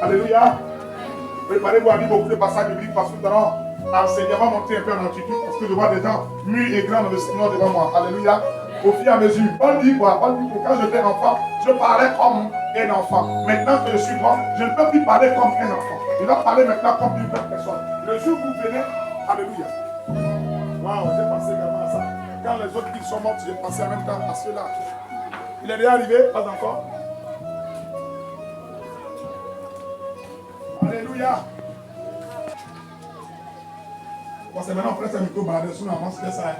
Alléluia. Préparez-vous à lire beaucoup de passages bibliques parce que nous allons enseignement monter un peu en altitude parce que je vois des gens mûrs et grands dans le Seigneur devant moi. Alléluia. Au fur et à mesure. On dit quoi? On dit que quand j'étais enfant, je parlais comme un enfant. Maintenant que je suis grand, je ne peux plus parler comme un enfant. Je dois parler maintenant comme une vraie personne. Le jour où vous venez, alléluia. Waouh, j'ai pensé également à ça. Quand les autres ils sont morts, j'ai pensé en même temps à ceux-là. Il est déjà arrivé? Pas encore. Alléluia. Bon, c'est maintenant après ça micro baladé sous la main, c'est ça.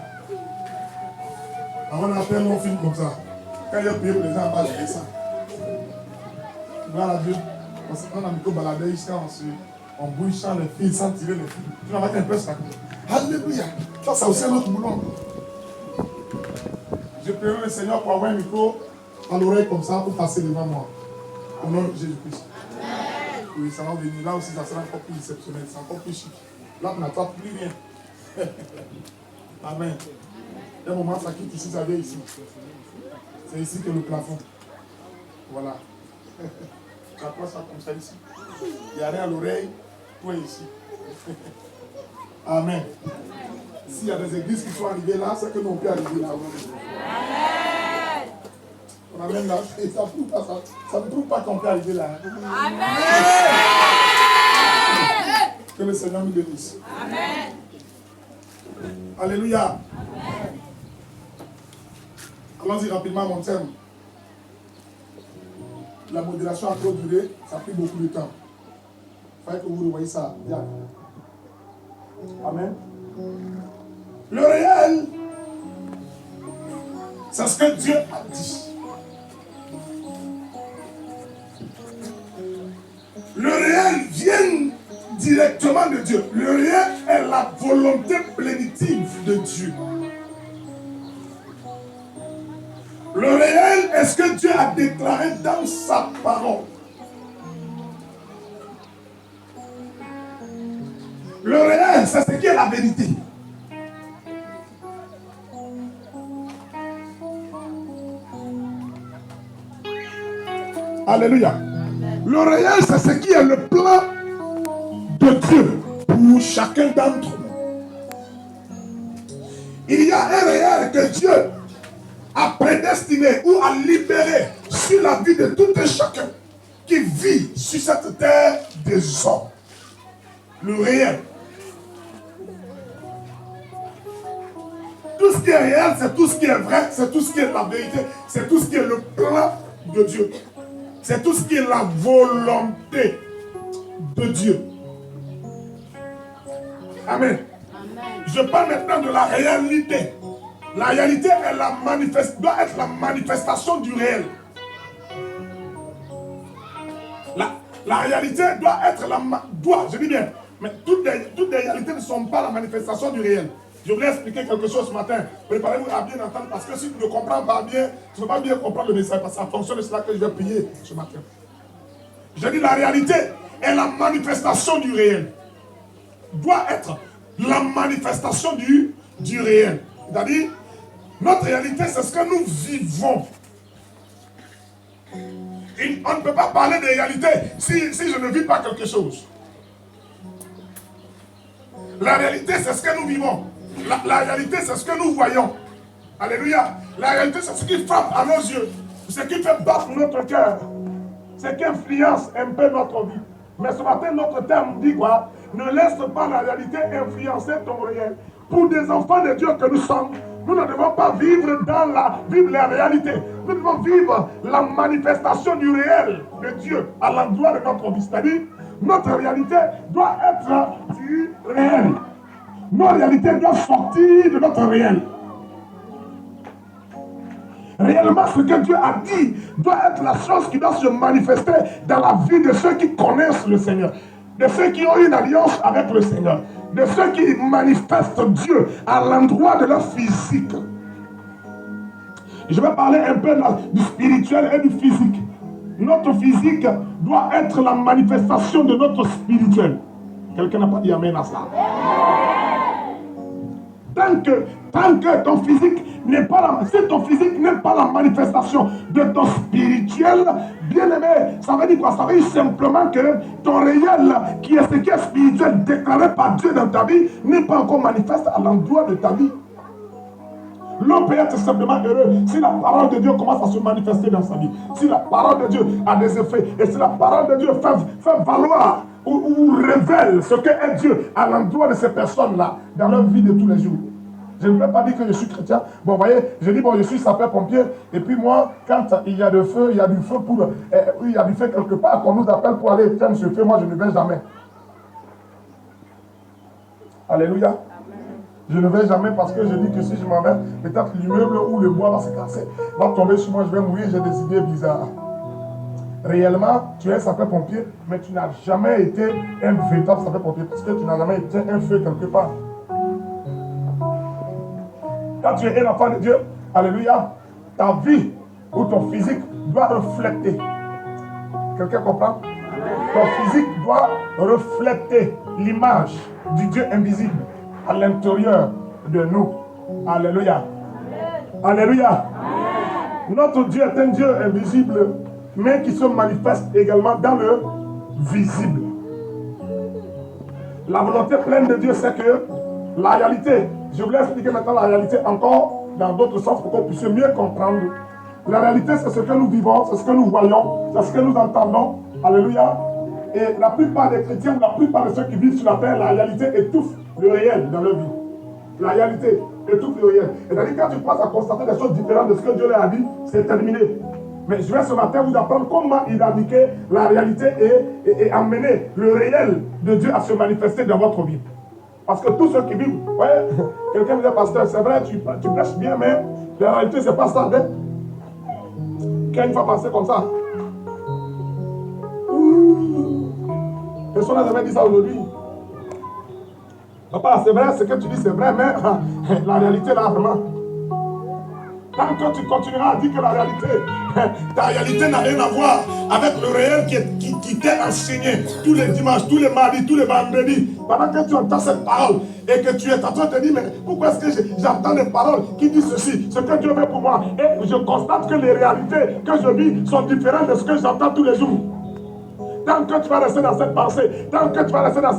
Avant on a fait un long film comme ça. Quand il y a payé pour les gens, on va gérer ça. Gloire à Dieu. Parce qu'on a micro baladé ici, on bouge sans les fils, sans tirer les fils. Tu n'as pas qu'un peu ça. Alléluia. Ça, c'est aussi un autre boulot. Je prie le Seigneur pour avoir un micro à l'oreille comme ça pour passer devant moi. Au nom de Jésus-Christ. Oui, ça va venir. Là aussi, ça sera encore plus exceptionnel. C'est encore plus chic. Là, on n'attend plus rien. Amen. Il y a un moment, ça quitte ici, ça vient ici. C'est ici que le plafond. Voilà. Tu approches ça comme ça ici. Il n'y a rien à l'oreille. Tout est ici. Amen. S'il y a des églises qui sont arrivées là, c'est que nous on peut arriver là. Amen. On amène là. Et ça prouve pas ça. Ça ne prouve pas qu'on peut arriver là. Amen. Que le Seigneur nous bénisse. Amen. Alléluia. Amen. Allons-y rapidement à mon thème. La modération a trop duré, ça a pris beaucoup de temps. Il fallait que vous revoyez ça. Bien. Amen. Le réel, c'est ce que Dieu a dit. Le réel vient directement de Dieu. Le réel est la volonté plénitive de Dieu. Le réel est ce que Dieu a déclaré dans sa parole. Le réel, c'est ce qui est la vérité. Alléluia. Le réel, c'est ce qui est le plan de Dieu pour chacun d'entre nous. Il y a un réel que Dieu a prédestiné ou a libéré sur la vie de tout un chacun qui vit sur cette terre des hommes. Le réel. Tout ce qui est réel, c'est tout ce qui est vrai, c'est tout ce qui est la vérité, c'est tout ce qui est le plan de Dieu. C'est tout ce qui est la volonté de Dieu. Amen. Amen. Je parle maintenant de la réalité. La réalité est doit être la manifestation du réel. La réalité doit être je dis bien, mais toutes les réalités ne sont pas la manifestation du réel. Je voulais expliquer quelque chose ce matin. Préparez-vous à bien entendre parce que si tu ne comprends pas bien, tu ne peux pas bien comprendre le message parce que ça fonctionne de cela que je vais prier ce matin. Je dis la réalité est la manifestation du réel. Doit être la manifestation du réel. C'est-à-dire, notre réalité, c'est ce que nous vivons. On ne peut pas parler de réalité si je ne vis pas quelque chose. La réalité, c'est ce que nous vivons. La réalité, c'est ce que nous voyons. Alléluia. La réalité, c'est ce qui frappe à nos yeux. Ce qui fait battre notre cœur. Ce qui influence un peu notre vie. Mais ce matin, notre terme dit quoi? Ne laisse pas la réalité influencer ton réel. Pour des enfants de Dieu que nous sommes, nous ne devons pas vivre la réalité. Nous devons vivre la manifestation du réel de Dieu à l'endroit de notre vie. C'est-à-dire, notre réalité doit être du réel. Nos réalités doivent sortir de notre réel. Réellement, ce que Dieu a dit doit être la chose qui doit se manifester dans la vie de ceux qui connaissent le Seigneur, de ceux qui ont une alliance avec le Seigneur, de ceux qui manifestent Dieu à l'endroit de leur physique. Je vais parler un peu du spirituel et du physique. Notre physique doit être la manifestation de notre spirituel. Quelqu'un n'a pas dit amen à ça. Tant que Tant que ton physique n'est pas la, si ton physique n'est pas la manifestation de ton spirituel, bien aimé, ça veut dire quoi? Ça veut dire simplement que ton réel, qui est ce qui est spirituel déclaré par Dieu dans ta vie, n'est pas encore manifeste à l'endroit de ta vie. L'homme peut être simplement heureux si la parole de Dieu commence à se manifester dans sa vie. Si la parole de Dieu a des effets et si la parole de Dieu fait valoir ou révèle ce qu'est Dieu à l'endroit de ces personnes-là dans leur vie de tous les jours. Je ne peux pas dire que je suis chrétien. Bon, vous voyez, je dis, bon, je suis sapeur-pompier. Et puis moi, quand il y a du feu, il y a du feu pour... il y a du feu quelque part qu'on nous appelle pour aller éteindre ce feu. Moi, je ne vais jamais. Alléluia. Je ne vais jamais parce que je dis que si je m'en vais, peut-être l'immeuble ou le bois va se casser, va tomber sur moi, je vais mourir, j'ai des idées bizarres. Réellement, tu es sapeur-pompier, mais tu n'as jamais été un véritable sapeur-pompier parce que tu n'as jamais été un feu quelque part. Quand tu es un enfant de Dieu, alléluia, ta vie ou ton physique doit refléter. Quelqu'un comprend? Ton physique doit refléter l'image du Dieu invisible à l'intérieur de nous. Alléluia. Alléluia. Notre Dieu est un Dieu invisible, mais qui se manifeste également dans le visible. La volonté pleine de Dieu, c'est que la réalité, je voulais expliquer maintenant la réalité encore dans d'autres sens pour qu'on puisse mieux comprendre. La réalité, c'est ce que nous vivons, c'est ce que nous voyons, c'est ce que nous entendons. Alléluia. Et la plupart des chrétiens, la plupart de ceux qui vivent sur la terre, la réalité étouffe le réel dans leur vie. La réalité étouffe le réel. C'est-à-dire quand tu passes à constater des choses différentes de ce que Dieu leur a dit, c'est terminé. Mais je vais ce matin vous apprendre comment éradiquer la réalité et amener le réel de Dieu à se manifester dans votre vie. Parce que tous ceux qui vivent, ouais, quelqu'un me dit, pasteur, c'est vrai, tu prêches bien, mais la réalité, c'est pas ça. Quand il faut penser comme ça. Personne n'a jamais dit ça aujourd'hui. Papa, c'est vrai, ce que tu dis, c'est vrai, mais la réalité, là, vraiment. Tant que tu continueras à dire que la réalité, ta réalité n'a rien à voir avec le réel qui t'est enseigné tous les dimanches, tous les mardis, tous les vendredis. Pendant que tu entends cette parole et que tu es en train de te dire, mais pourquoi est-ce que j'entends des paroles qui disent ceci, ce que Dieu veut pour moi, et je constate que les réalités que je vis sont différentes de ce que j'entends tous les jours. Tant que tu vas rester dans cette pensée, tant que tu vas rester dans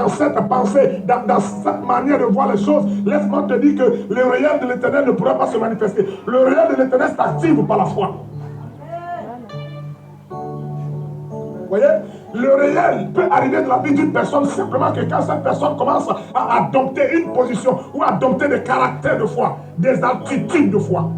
cette pensée, dans cette manière de voir les choses, laisse-moi te dire que le réel de l'Éternel ne pourra pas se manifester. Le réel de l'Éternel s'active par la foi. Vous voyez? Le réel peut arriver dans la vie d'une personne simplement que quand cette personne commence à adopter une position ou à adopter des caractères de foi, des attitudes de foi.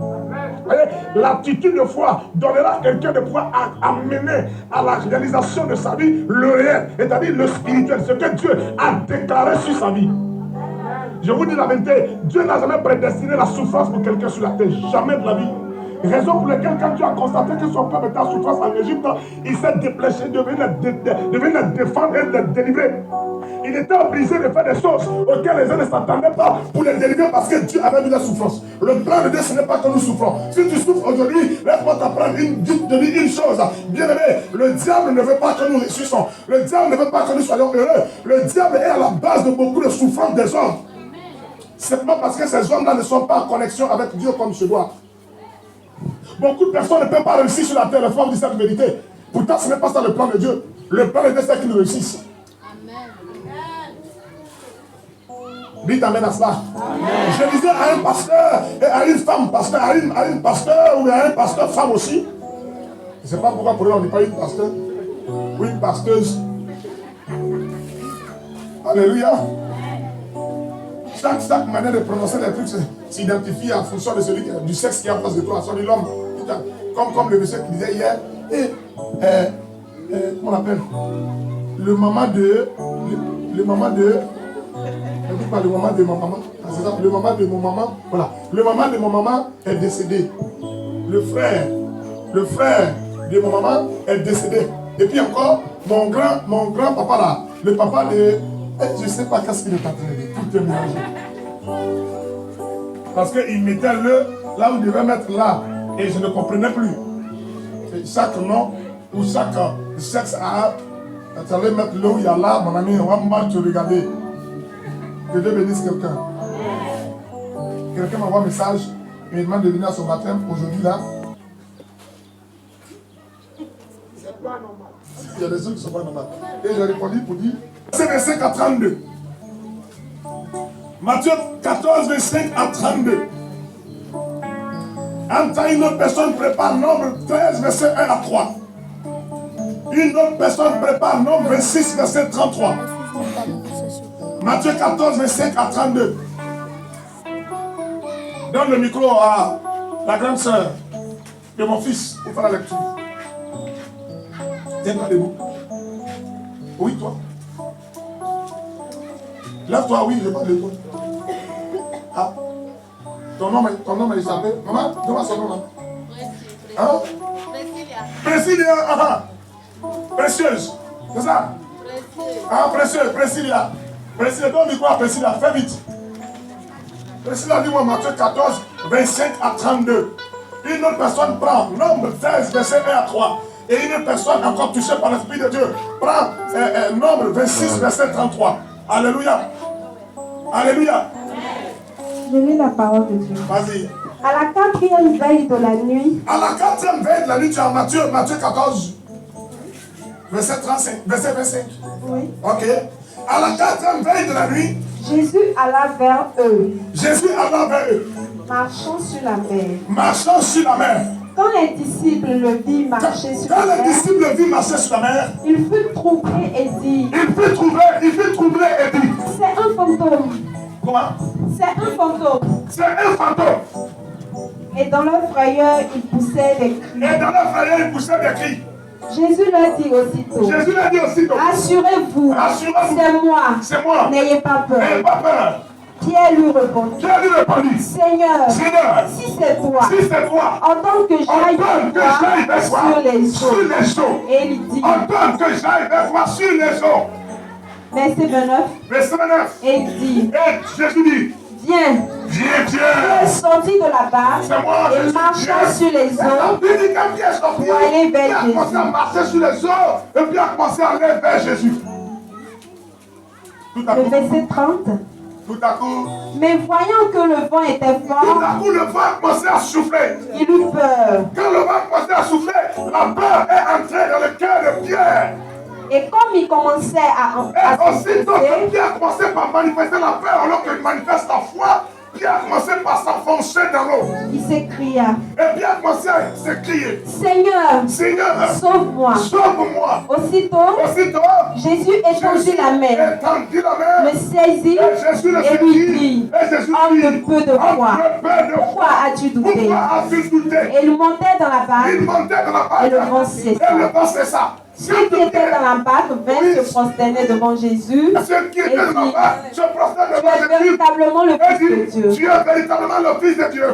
L'attitude de foi donnera à quelqu'un de pouvoir amener à la réalisation de sa vie le réel, c'est-à-dire le spirituel, ce que Dieu a déclaré sur sa vie. Je vous dis la vérité, Dieu n'a jamais prédestiné la souffrance pour quelqu'un sur la terre, jamais de la vie. Raison pour laquelle quand Dieu a constaté que son peuple était en souffrance en Égypte, il s'est dépêché de venir le défendre et le délivrer. Il était obligé de faire des choses auxquelles les gens ne s'attendaient pas pour les délivrer parce que Dieu avait vu la souffrance. Le plan de Dieu, ce n'est pas que nous souffrons. Si tu souffres aujourd'hui, laisse-moi t'apprendre une chose. Bien aimé, le diable ne veut pas que nous réussissions. Le diable ne veut pas que nous soyons heureux. Le diable est à la base de beaucoup de souffrances des hommes. Simplement parce que ces hommes-là ne sont pas en connexion avec Dieu comme se doit. Beaucoup de personnes ne peuvent pas réussir sur la terre. La foi vous dit cette vérité. Pourtant, ce n'est pas ça le plan de Dieu. Le plan de Dieu, c'est qu'ils réussissent. Dites amen à cela. Amen. Je disais à un pasteur et à une femme pasteur, à une pasteur ou à un pasteur femme aussi. Je ne sais pas pourquoi pour eux on ne dit pas une pasteur ou une pasteuse. Alléluia. Chaque manière de prononcer les trucs s'identifie en fonction de celui du sexe qui est en face de toi, soit de l'homme. Comme le monsieur qui disait hier, comment on appelle le maman de. Je ne dis pas le maman de ma maman. C'est ça, le maman de mon maman. Voilà. Le maman de mon maman est décédé. Le frère de mon maman est décédé. Et puis encore, mon grand papa là, le papa de. Je ne sais pas qu'est-ce qu'il est en train de dire. Tout est mélangé. Parce qu'il mettait le là où il devait mettre là. Et je ne comprenais plus. Et chaque nom ou chaque sexe a. Tu allais mettre là où il y a là, mon ami, on va mal te regarder. Que Dieu bénisse quelqu'un. Quelqu'un m'envoie un message, il me demande de venir à son baptême aujourd'hui là. C'est pas normal. Il y a des gens qui ne sont pas normaux. Et j'ai répondu pour dire, c'est 25 à 32. Matthieu 14, 25 à 32. En temps, une autre personne prépare Nombre 13, verset 1 à 3. Une autre personne prépare Nombre 26, verset 33. Matthieu 14, 25 à 32. Donne le micro à la grande sœur de mon fils pour faire la lecture. Tiens-toi debout. Oui, toi. Lève-toi, oui, je parle de toi. Ah. Ton nom est échappé. Maman, donne-moi son nom là. Hein? Priscilla. Ah. Précieuse. C'est ça? Ah, précieuse, Priscilla. Priscilla, donne le micro à Priscilla, fais vite. Priscilla, dis-moi Matthieu 14, 25 à 32. Une autre personne prend Nombre 13, verset 1 à 3. Et une autre personne encore touchée par l'Esprit de Dieu prend Nombre 26, verset 33. Alléluia. Alléluia. Je lis la parole de Dieu. Vas-y. À la 4e veille de la nuit. À la 4e veille de la nuit, tu as Matthieu 14, verset 35, verset 25. Oui. Ok. À la 4e veille de la nuit, Jésus alla vers eux. Jésus alla vers eux, marchant sur la mer. marchant sur la mer. Quand les disciples le virent marcher sur Quand la les mer, disciples le virent marcher sur la mer, il fut troublé et dit, il fut troublé et dit, c'est un fantôme. comment? C'est un fantôme. C'est un fantôme. Et dans leur frayeur, ils poussaient des cris. Et dans leur frayeur, ils poussaient des cris. Jésus leur dit aussitôt, Jésus leur dit aussitôt, rassurez-vous, rassurez-vous, c'est moi. c'est moi. N'ayez pas peur. N'ayez pas peur. Pierre lui répondit, Pierre lui répondit, Seigneur, Seigneur, si c'est toi, si c'est toi, entends que j'aille ordonne que voir j'aille vers toi sur les sur eaux. les eaux. Et il dit, Ordonne que j'aille vers toi sur les eaux. verset 29, Verset 9. et il dit, Et Jésus dit, viens. viens, Il est viens. sorti de la barque C'est moi, et Jésus, marcha viens. sur les eaux. Il dit quand Pierre est sorti, Pour aller vers il a commencé Jésus. à marcher sur les eaux et puis il a commencé à aller vers Jésus. Tout à Le coup, verset 30. tout à coup, Mais voyant que le vent était tout fort, à coup, le vent a commencé à souffler. il eut peur. Quand le vent a commencé à souffler, la peur est entrée dans le cœur de Pierre. Et comme il commençait à Et aussitôt que s'enfoncer, Pierre a commencé par manifester la peur alors qu'il manifeste la foi, Pierre a commencé par s'enfoncer dans l'eau. il s'écria, Et Pierre a commencé à s'écrier, Seigneur, Seigneur, sauve-moi. sauve-moi. Aussitôt, Aussitôt, Jésus étendit la main, étendit la main, le saisit et Jésus le et lui saisit, dit, et Jésus homme dit, de peu de foi, homme de peu de pourquoi foi, as-tu douté? pourquoi as-tu douté? Et il montait dans la barque, Il montait dans la barque, et le vent cessa. et le vent cessa. Ceux qui étaient dans la barque vinrent se prosterner devant Jésus Ceux qui et étaient dans la dit, barque se prosternent tu devant es Jésus. véritablement le Et Fils de dit, Dieu. tu es véritablement le Fils de Dieu.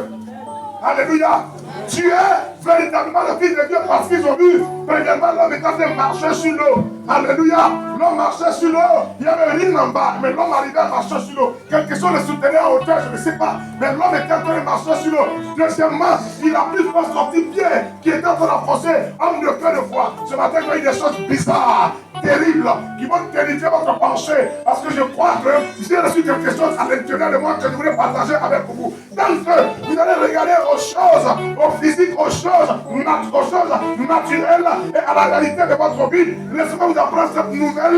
Alléluia. Tu es véritablement le Fils de Dieu parce qu'ils ont vu, premièrement, l'homme était en train de marcher sur l'eau. Alléluia. L'homme marchait sur l'eau. Il n'y avait rien en bas, mais l'homme arrivait à marcher sur l'eau. Quelque chose le soutenait en hauteur, je ne sais pas. Mais l'homme était en train de marcher sur l'eau. Deuxièmement, il a pu faire sortir Pierre qui était en train d'enfoncer, homme de cœur de foi. Ce matin, il y a eu des choses bizarres, terribles, qui vont terrifier votre pensée. Parce que je crois que j'ai reçu quelque chose à l'intérieur de moi que je voulais partager avec vous. Donc, vous allez regarder aux choses, aux physiques, aux choses naturelles et à la réalité de votre vie. Laissez-moi vous apprendre cette nouvelle.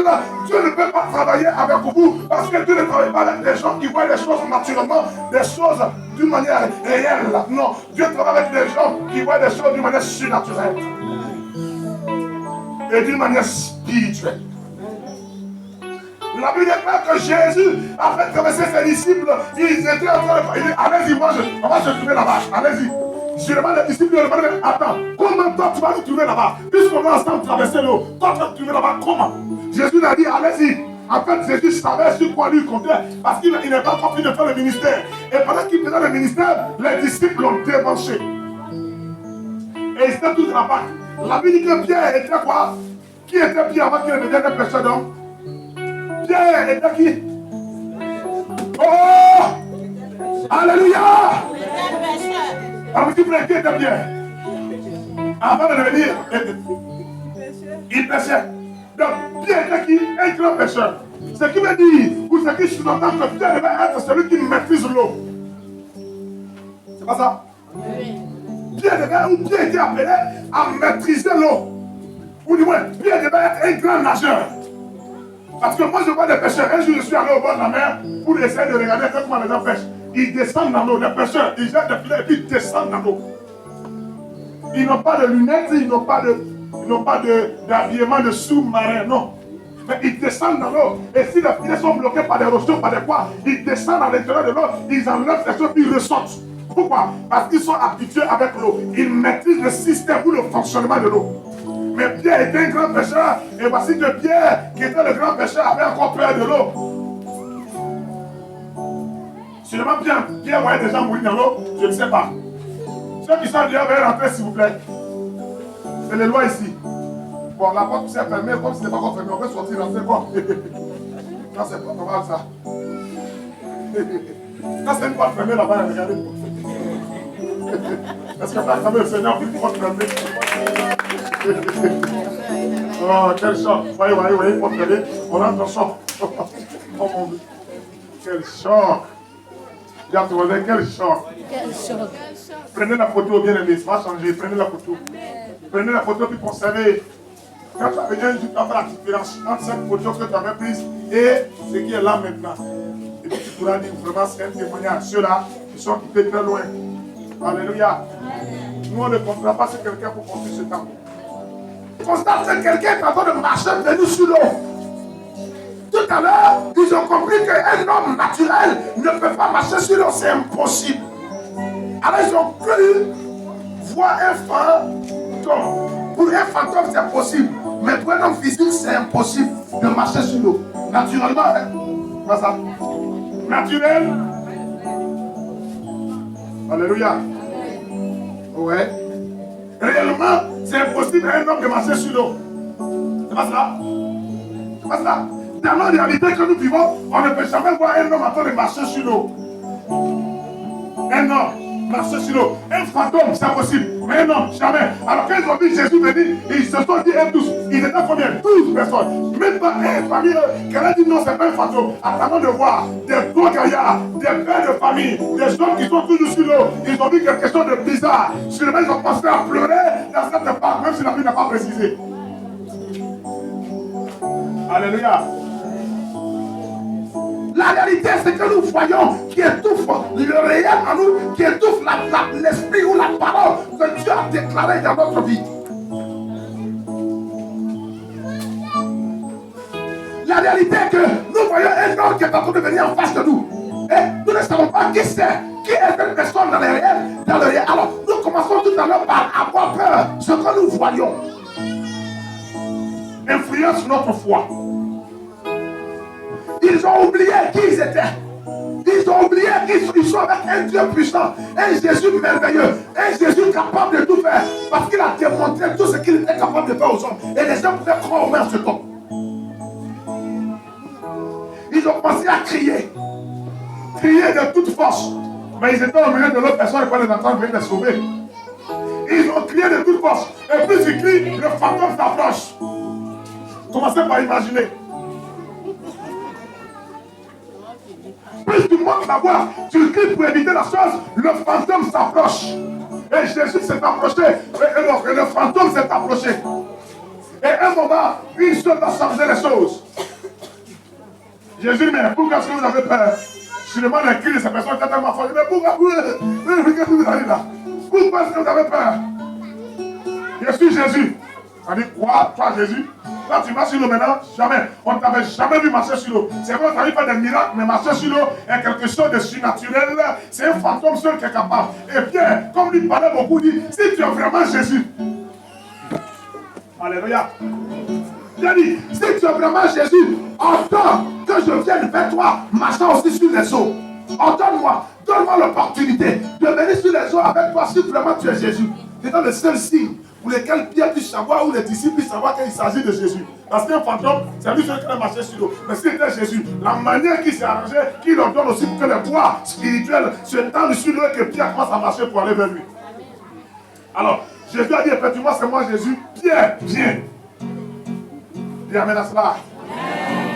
Dieu ne peut pas travailler avec vous parce que Dieu ne travaille pas avec des gens qui voient les choses naturellement, des choses d'une manière réelle. Non, Dieu travaille avec des gens qui voient des choses d'une manière surnaturelle et d'une manière spirituelle. La Bible déclare que Jésus a fait traverser ses disciples. Ils étaient en train de... Il dit, allez-y, on va se trouver là-bas. Allez-y. Je demande les disciples, je demande, attends, comment toi tu vas nous trouver là-bas? Puisqu'on est ensemble traverser l'eau, toi tu vas nous trouver là-bas, comment? Jésus lui a dit, allez-y. En fait, Jésus savait sur quoi lui comptait, parce qu'il n'est pas encore fini de faire le ministère. Et pendant qu'il faisait le ministère, les disciples l'ont débranché. Et ils étaient tous dans la barque. La Bible dit que Pierre était quoi? Qui était Pierre avant qu'il ne devienne un pécheur d'homme? Pierre était qui? Oh! Alléluia! Alors, tu prends qui était Pierre? Avant de devenir, il péchait. Donc, Pierre était qui? Un grand pécheur. Ce qui veut dire, ou ce qui sous-entend que Pierre devait être celui qui maîtrise l'eau. C'est pas ça? Pierre était appelé à maîtriser l'eau. Ou du moins, Pierre devait être un grand nageur. Parce que moi, je vois des pêcheurs. Un jour, je suis allé au bord de la mer pour essayer de regarder comment les gens pêchent. Ils descendent dans l'eau. Les pêcheurs, ils jettent des filets et puis ils descendent dans l'eau. Ils n'ont pas de lunettes, ils n'ont pas d'habillement de sous-marin, non. Mais ils descendent dans l'eau. Et si les filets sont bloqués par des rochers, par des quoi, ils descendent à l'intérieur de l'eau, ils enlèvent les choses, puis ils ressortent. Pourquoi? Parce qu'ils sont habitués avec l'eau. Ils maîtrisent le système ou le fonctionnement de l'eau. Mais Pierre était un grand pêcheur. Et voici que Pierre, qui était le grand pêcheur, avait encore peur de l'eau. Sûrement Pierre voyait des gens mourir dans l'eau, je ne sais pas. Ceux qui sont dehors, veuillez rentrer s'il vous plaît. C'est les lois ici. Bon, la porte s'est fermée, comme ce n'est pas encore fermé, on peut sortir, rentrer quoi. Non, c'est pas normal ça. Quand c'est une porte fermée là-bas, regardez. Est-ce que t'as quand le Seigneur une porte fermée? Oh, quel choc. Voyez, une porte fermée, on rentre en choc. Oh mon Dieu. Quel choc. Quel choc. Prenez la photo, bien aimé, ça va changer. Prenez la photo. Prenez la photo puis conservez. Quand tu as venu, tu vas faire la différence entre cette photo que tu avais prise et ce qui est là maintenant. Et puis tu pourras dire vraiment c'est un témoignage. Ceux-là qui sont quittés très loin. Alléluia. Nous on ne comprend pas si quelqu'un pour construire ce temple. Constate que quelqu'un est en train de marcher venu sur l'eau. Tout à l'heure, ils ont compris qu'un homme naturel ne peut pas marcher sur l'eau, c'est impossible. Alors ils ont cru voir un fantôme. Pour un fantôme, c'est possible. Mais pour un homme physique, c'est impossible de marcher sur l'eau. Naturellement, hein? Quoi ça? Naturel. Alléluia. Ouais. Réellement, c'est impossible à un homme de marcher sur l'eau. C'est pas ça? C'est pas ça? Dans la réalité que nous vivons, on ne peut jamais voir un homme en train de marcher sur l'eau. Un homme marcher sur l'eau. Un fantôme, c'est impossible. Mais un homme, jamais. Alors quand ils ont vu Jésus venir, ils se sont dit, tous. Ils étaient combien? 12 personnes. Même pas une famille qui a dit non, c'est pas un fantôme. Attendons de voir des gros gaillards, des pères de famille, des hommes qui sont toujours sur l'eau. Ils ont vu quelque chose de bizarre. Sûrement, ils ont pensé à pleurer dans cette part, même si la Bible n'a pas précisé. Alléluia. La réalité, c'est que nous voyons qui étouffe le réel en nous, qui étouffe l'esprit ou la parole que Dieu a déclarée dans notre vie. La réalité est que nous voyons un homme qui est en train de venir en face de nous. Et nous ne savons pas qui c'est, qui est cette personne dans le réel. Alors, nous commençons tout à l'heure par avoir peur. Ce que nous voyons influence notre foi. Ils ont oublié qui ils étaient. Ils ont oublié qu'ils sont avec un Dieu puissant, un Jésus merveilleux, un Jésus capable de tout faire. Parce qu'il a démontré tout ce qu'il était capable de faire aux hommes. Et les gens pouvaient croire au même ce temps. Ils ont commencé à crier. Crier de toute force. Mais ils étaient au milieu de l'autre personne et quand les enfants venaient les sauver. Ils ont crié de toute force. Et plus ils crient, le fantôme s'approche. Commencez par imaginer. Plus tu montes la voix, tu cries pour éviter la chose, le fantôme s'approche. Et Jésus s'est approché. Et le fantôme s'est approché. Et à un moment, une seule va changer les choses. Jésus dit, mais pourquoi est-ce que vous avez peur? Sûrement les cris de ces personnes étaient tellement forts. Mais pourquoi vous allez là? Pourquoi est-ce que vous avez peur? Je suis Jésus. On dit quoi? Toi Jésus? Là tu marches sur l'eau maintenant? Jamais. On ne t'avait jamais vu marcher sur l'eau. C'est vrai qu'on t'arrive à faire des miracles, mais marcher sur l'eau est quelque chose de surnaturel. C'est un fantôme seul qui est capable. Et Pierre, comme lui parlait beaucoup, dit, si tu es vraiment Jésus. Alléluia. Il a dit, si tu es vraiment Jésus, entends que je vienne vers toi, marchant aussi sur les eaux. Entends-moi, donne-moi l'opportunité de venir sur les eaux avec toi si vraiment tu es Jésus. C'est dans le seul signe pour lequel Pierre puisse savoir, ou les disciples puissent savoir qu'il s'agit de Jésus. Parce qu'un fantôme, c'est lui seul qui a marché sur l'eau. Mais si c'était Jésus, la manière qu'il s'est arrangé, qu'il leur donne aussi pour que les voies spirituelles se tendent sur l'eau et que Pierre commence à marcher pour aller vers lui. Alors, Jésus a dit, effectivement, c'est moi Jésus. Pierre, viens. Il amène à cela.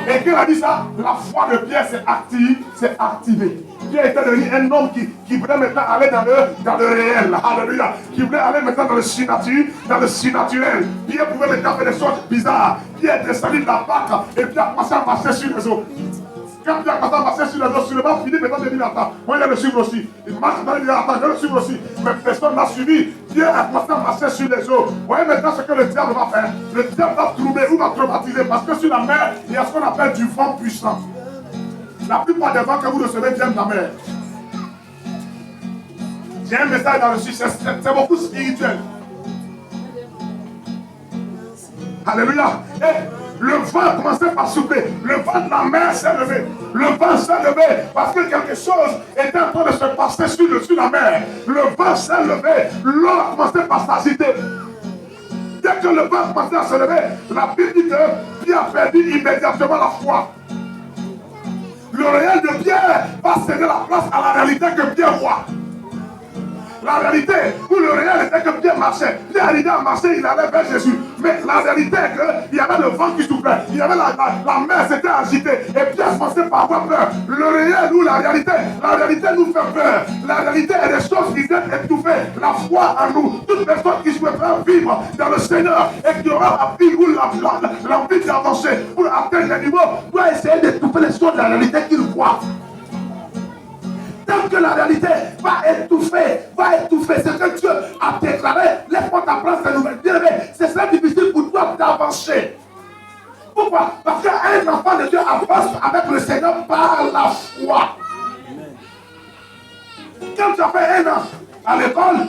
Et qu'il a dit ça, la foi de Pierre s'est activée. Pierre était devenu un homme qui voulait maintenant aller dans le réel. Alléluia. Qui voulait aller maintenant dans le surnaturel. Pierre pouvait maintenant faire des choses bizarres. Pierre est descendu de la barque et Pierre a commencé à marcher sur les eaux. Quand Pierre a commencé à marcher sur les eaux, sur le banc, Philippe maintenant de dire attends, moi je vais le suivre aussi. Il marche maintenant, il dit attends, je vais le suivre aussi. Mais personne n'a suivi. Pierre a commencé à marcher sur les eaux. Vous voyez maintenant ce que le diable va faire. Le diable va troubler ou va traumatiser parce que sur la mer, il y a ce qu'on appelle du vent puissant. La plupart des vents que vous recevez viennent de la mer. J'ai un message dans le sujet, c'est beaucoup spirituel. Alléluia. Et le vent commençait par souffler. Le vent de la mer s'est levé. Le vent s'est levé parce que quelque chose était en train de se passer sur la mer. Le vent s'est levé. L'eau a commencé par s'agiter. Dès que le vent a commencé à se lever, la Bible dit que Pierre a perdu immédiatement la foi. Le réel de Pierre va céder la place à la réalité que Pierre voit. La réalité où le réel était que Pierre marchait. Pierre arrivait à marcher, il allait vers Jésus. Mais la réalité est qu'il y avait le vent qui soufflait. Il y avait la mer s'était agitée. Et Pierre commençait par avoir peur. Le réel ou la réalité nous fait peur. La réalité est des choses qui viennent étouffer la foi en nous. Toute personne qui souhaitera vivre dans le Seigneur et qui aura appris ou l'envie d'avancer pour atteindre les niveaux doit essayer d'étouffer les choses de la réalité qu'il voit. Tant que la réalité va étouffer ce que Dieu a déclaré, laisse-moi t'apprendre ces nouvelles. Bien aimé, ce sera difficile pour toi d'avancer. Pourquoi? Parce qu'un enfant de Dieu avance avec le Seigneur par la foi. Quand tu as fait 1 an à l'école,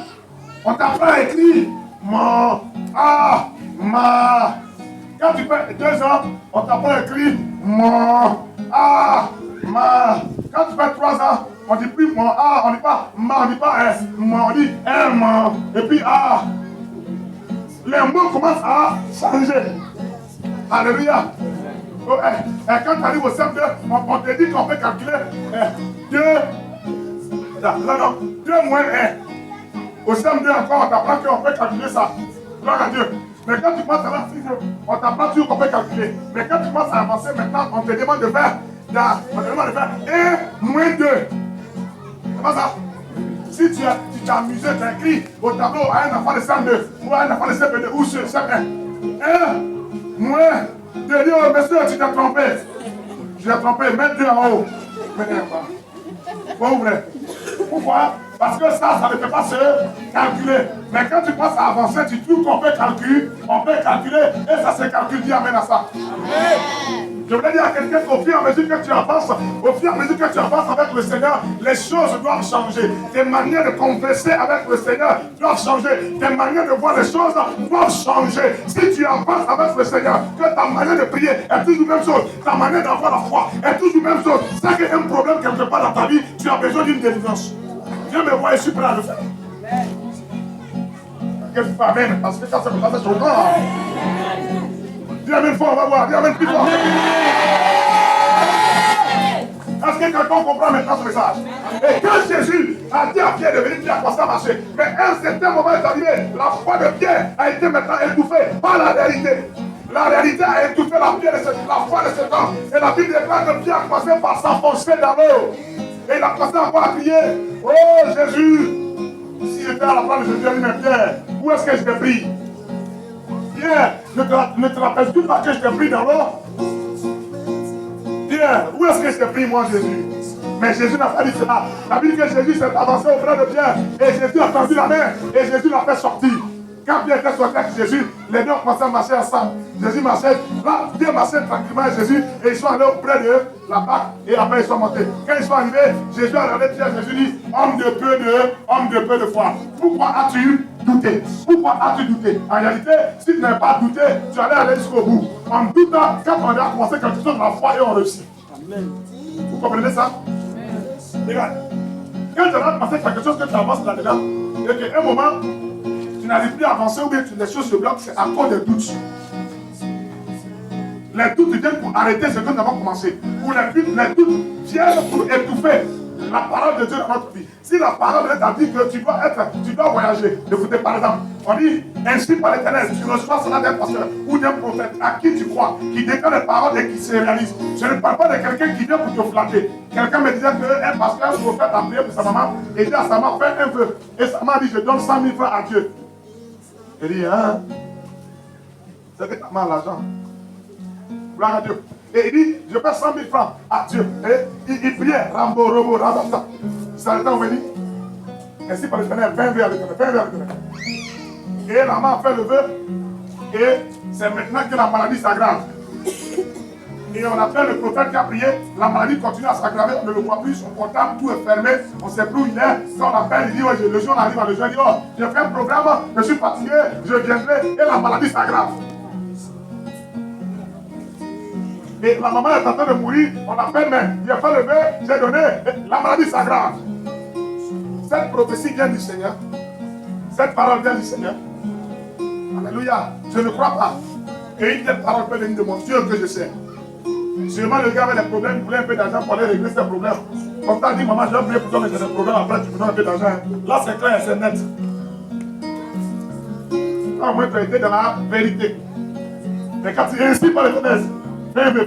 on t'apprend à écrire ma, a, ma. Quand tu fais 2 ans, on t'apprend à écrire ma, a, ma. Quand tu fais 3 ans, on dit plus mon A, on dit pas ma, on dit pas S, on dit M, et puis A. Les mots commencent à changer. Alléluia. Oh, quand tu arrives au CM2, on te dit qu'on peut calculer 2 moins 1. Au CM2 encore, on t'apprend qu'on peut calculer ça. Gloire à Dieu. Mais quand tu commences à la 6, on t'apprend toujours qu'on peut calculer. Mais quand tu commences à avancer maintenant, on te demande de faire 1 moins 2. C'est pas ça. Si tu t'es amusé, tu as écrit au tableau à un enfant de CM2 ou à un enfant de CM2 ou sur CM1. 1 moins 2. Dis, oh monsieur, tu t'es trompé. Je t'ai trompé, mets 2 en haut. Mets 1 en bas. Bon, ouvrez. Pourquoi? Parce que ça ne peut pas se calculer. Mais quand tu passes à avancer, tu trouves qu'on peut calculer, et ça se calcule. Dis amen à ça. Amen. Je voulais dire à quelqu'un qu'au fur et à mesure que tu avances, avec le Seigneur, les choses doivent changer. Tes manières de converser avec le Seigneur doivent changer. Tes manières de voir les choses doivent changer. Si tu avances avec le Seigneur, que ta manière de prier est toujours la même chose, ta manière d'avoir la foi est toujours la même chose, c'est qu'il y a un problème quelque part dans ta vie, tu as besoin d'une délivrance. Viens me voir et je suis prêt à le faire. Que tu fais amen, parce que quand ça me passe, je comprends. Dis amen fort, on va voir. Dis amen plus fort. Est-ce que quelqu'un comprend maintenant ce message? Et quand Jésus a dit à Pierre de venir, Pierre a commencé à marcher. Mais à un certain moment est arrivé, la foi de Pierre a été maintenant étouffée par la réalité. La réalité a étouffé la foi de cet homme. Et la Bible déclare que Pierre a commencé par s'enfoncer dans l'eau. Et il a commencé encore à crier, oh Jésus, si j'étais à la place de Jésus, il dit, mais Pierre, où est-ce que je t'ai pris? Pierre, ne te rappelles-tu pas que je t'ai pris dans l'eau? Pierre, où est-ce que je t'ai pris, moi, Jésus? Mais Jésus n'a pas dit cela. La Bible dit que Jésus s'est avancé auprès de Pierre et Jésus a tendu la main et Jésus l'a fait sortir. Quand Pierre était sorti avec Jésus, les deux ont commencé à marcher ensemble. Jésus marchait, là, Pierre marchait tranquillement avec Jésus et ils sont allés auprès de la barque et après ils sont montés. Quand ils sont arrivés, Jésus a regardé Pierre, Jésus dit, homme de peu de foi. Pourquoi as-tu douté? Pourquoi as-tu douté? En réalité, si tu n'avais pas douté, tu allais aller jusqu'au bout. En doutant, quand on a commencé quelque chose dans la foi et on réussit. Amen. Vous comprenez ça? Amen. Regarde, quand tu as commencé quelque chose que tu avances là-dedans, et qu'à un moment, tu n'arrives plus à avancer ou bien les choses se bloquent, c'est à cause des doutes. Les doutes viennent pour arrêter ce que nous avons commencé. Ou les doutes viennent pour étouffer la parole de Dieu dans notre vie. Si la parole de Dieu t'a dit que tu dois voyager, écoutez par exemple, on dit Ainsi par l'Éternel, tu reçois cela d'un pasteur ou d'un prophète à qui tu crois, qui déclare les paroles et qui se réalise. Je ne parle pas de quelqu'un qui vient pour te flatter. Quelqu'un me disait qu'un pasteur, un prophète a prié pour sa maman et dit à sa maman, fais un vœu. Et sa maman dit, je donne 100 000 francs à Dieu. Il dit, hein? C'est que ta maman a l'argent. Gloire à Dieu. Et il dit, je fais 100 000 francs à Dieu. Et il priait, Rambo, Robo, Rabata. Ça le temps où il dit, ainsi par l'Éternel, 20 vœux avec l'Éternel. Et la maman a fait le vœu. Et c'est maintenant que la maladie s'aggrave. Et on appelle le prophète qui a prié. La maladie continue à s'aggraver. On ne le voit plus. Son portable, tout est fermé. On ne sait plus où il est. Quand on appelle, il dit, ouais, le jour arrive à le jour. Il dit, oh, j'ai fait un programme. Je suis fatigué. Je viendrai. Et la maladie s'aggrave. Et la maman est en train de mourir. On appelle, mais il a fait le vœu. J'ai donné. La maladie s'aggrave. Cette prophétie vient du Seigneur. Cette parole vient du Seigneur. Alléluia. Je ne crois pas. Et une telle parole peut venir de mon Dieu que je sais. Sûrement le gars avait des problèmes, il voulait un peu d'argent pour aller régler ses problèmes. Comme ça, il dit, maman, j'ai prié pour toi, mais j'ai des problèmes, après tu me donnes un peu d'argent. Là, c'est clair, c'est net. Au moins, tu as été dans la vérité. Mais quand tu es ainsi par l'Éternel, 20 000.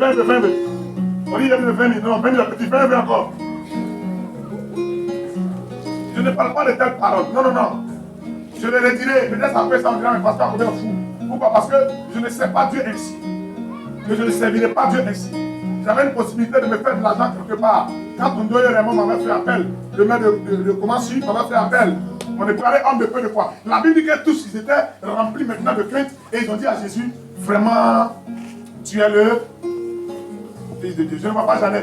On dit, il y a 20 000, non, 20 000 petits, 20 000 encore. Je ne parle pas de telles paroles. Non. Je le redirai. Peut-être après ça, on dira, mais pasteur, on est fou. Pourquoi? Parce que je ne sais pas Dieu ainsi. Que je ne servirai pas Dieu ainsi. J'avais une possibilité de me faire de l'argent quelque part. Quand on doit Raymond m'avait fait appel, le maire de comment suivre m'avait fait appel. On est parlé homme de peu de foi. La Bible dit que tous ils étaient remplis maintenant de crainte et ils ont dit à Jésus, vraiment, tu es le Fils de Dieu. Je ne vois pas jamais.